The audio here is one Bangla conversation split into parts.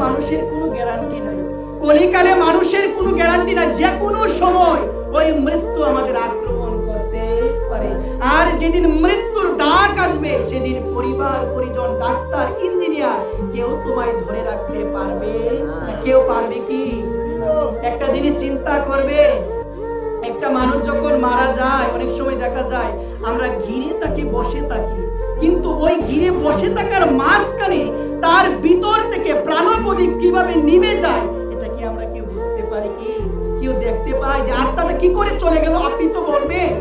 মানুষের কোনো গ্যারান্টি নাই, কলিকালে মানুষের কোনো গ্যারান্টি নাই, যে কোনো সময় ওই মৃত্যু আমাদের আক্রমণ করতে পারে। আর যেদিন মৃত্যুর ডাক আসবে সেদিন পরিবার পরিজন ডাক্তার ইঞ্জিনিয়ার কেউ তোমায় ধরে রাখতে পারবে না। কেউ পারবে কি? একটা জিনিস চিন্তা করবে, একটা মানুষ যখন মারা যায় অনেক সময় দেখা যায় আমরা ঘিরে তাকে বসে থাকি, কিন্তু ওই ঘিরে বসে থাকার মাঝখানে তার ভিতর থেকে প্রাণপদী কিভাবে নিভে যায় এটা কি আমরা কেউ বুঝতে পারি কি? কেউ দেখতে পায় যে আত্মাটা কি করে চলে গেল? আপনি তো বলবেন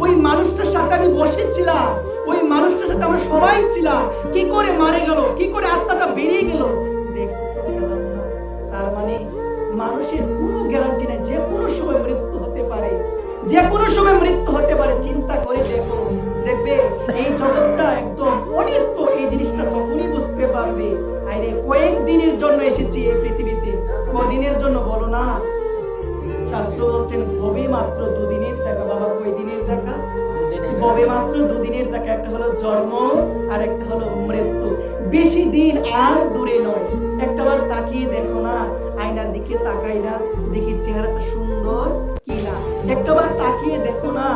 ওই মানুষটার সাথে আমি বসেছিলাম, ওই মানুষটার সাথে আমরা সবাই ছিলাম, কি করে মারা গেল, কি করে আত্মাটা বেরিয়ে গেল? দেখতে তো পেলাম না। তার মানে মানুষের কোনো গ্যারান্টি নেই, যে কোনো সময় মৃত্যু হতে পারে, যে কোনো সময় মৃত্যু হতে পারে। চিন্তা করে দেখো, দেখবে এই জগৎটা একদম অনিত্য, এই জিনিসটা তখনই বুঝতে পারবে। আরে কয়েকদিনের জন্য এসেছি এই পৃথিবীতে, কদিনের জন্য বলো না? শাস্ত্র বলছেন ভবে মাত্র দুদিনের দেখা। বাবা কয় দিনের দেখা? ভবে মাত্র দুদিনের দেখা। একটা হলো জন্ম আর একটা হলো মৃত্যু। বেশি দিন আর দূরে নয়। একটাবার তাকিয়ে দেখো না, আয়নার দিকে তাকাই না, দেখি চেহারাটা সুন্দর কিনা। একটাবার তাকিয়ে দেখো না,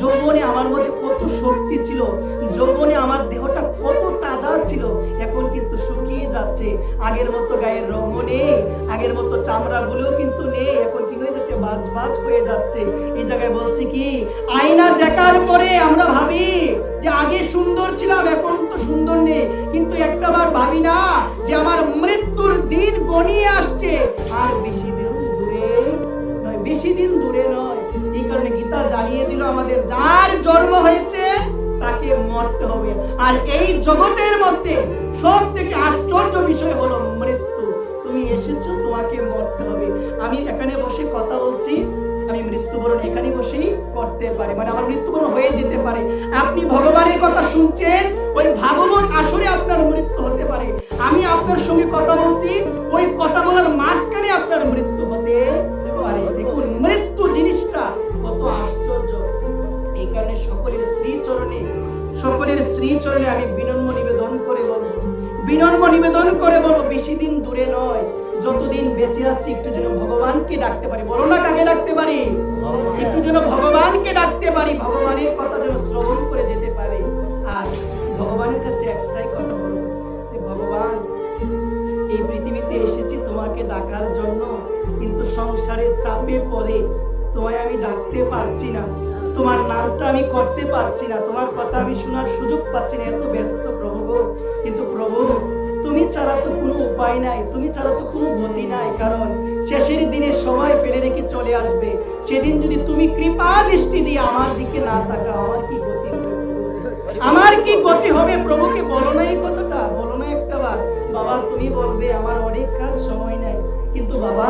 যৌবনে আমার মধ্যে কত শক্তি ছিল, যৌবনে আমার দেহটা কত তাজা ছিল, এখন কিন্তু শুকিয়ে যাচ্ছে। আগের মতো গায়ের রঙও নেই, আগের মতো চামড়াগুলো কিন্তু নেই, এখন কি হয়ে যাচ্ছে? বাজ বাজ হয়ে যাচ্ছে। এই জায়গায় বলছি কি, আয়না দেখার পরে আমরা ভাবি যে আগে সুন্দর ছিলাম, এখন তো সুন্দর নেই, কিন্তু একটাবার ভাবি না যে আমার মৃত্যুর দিন গনিয়ে আসছে, আর বেশি দিন দূরে নয়, বেশি দিন দূরে নয়। এই কারণে গীতা জানিয়ে দিল আমাদের, যার জন্ম হয়েছে তাকে মরতে হবে। আর এই জগতের মধ্যে সব থেকে আশ্চর্য বিষয় হলো মৃত্যু। তুমি এসেছো, তোমাকে মরতে হবে। আমি এখানে বসে কথা বলছি, আমি মৃত্যুবরণ এখানে বসেই করতে পারি, মানে আমার মৃত্যুবরণ হয়ে যেতে পারে। আপনি ভগবানের কথা শুনছেন, ওই ভাগবত আসরে আপনার মৃত্যু হতে পারে। আমি আপনার সঙ্গে কথা বলছি, ওই কথা বলার মাঝখানে আপনার মৃত্যু হতে পারে। দেখুন মৃত্যু জিনিসটা কত আশ্চর্য। এই কারণে সকলের শ্রীচরণে আমি বিনম্র নিবেদন করে বলবো, বেশি দিন দূরে নয়, যতদিন বেঁচে আছি একটু যেন ভগবানকে ডাকতে পারি। বলো না, কাকে ডাকতে পারি? একটু যেন ভগবানকে ডাকতে পারি, ভগবানের কথা যেন শ্রবণ করে যেতে পারি। আর ভগবানের কাছে একটাই কথা বলবো, ভগবান এই পৃথিবীতে এসেছি তোমাকে ডাকার জন্য, কিন্তু সংসারের চাপে পড়ে তোমায় আমি ডাকতে পারছি না, তোমার নামটা আমি করতে পারছি না, তোমার কথা আমি শোনার সুযোগ পাচ্ছি না, এত ব্যস্ত প্রভু গো। কিন্তু প্রভু তুমি ছাড়া তো কোনো উপায় নাই, তুমি ছাড়া তো কোনো গতি নাই, কারণ শেষের দিনে সবাই ফেলে রেখে চলে আসবে। সেদিন যদি তুমি কৃপা দৃষ্টি দিয়ে আমার দিকে না তাকাও, আমার কি গতি হবে? আমার কি গতি হবে? প্রভুকে বলো না এই কথাটা, বলো না একটাবার, বাবা তুমি বলবে আমার অনেক কাজ, সময় নাই, কিন্তু বাবা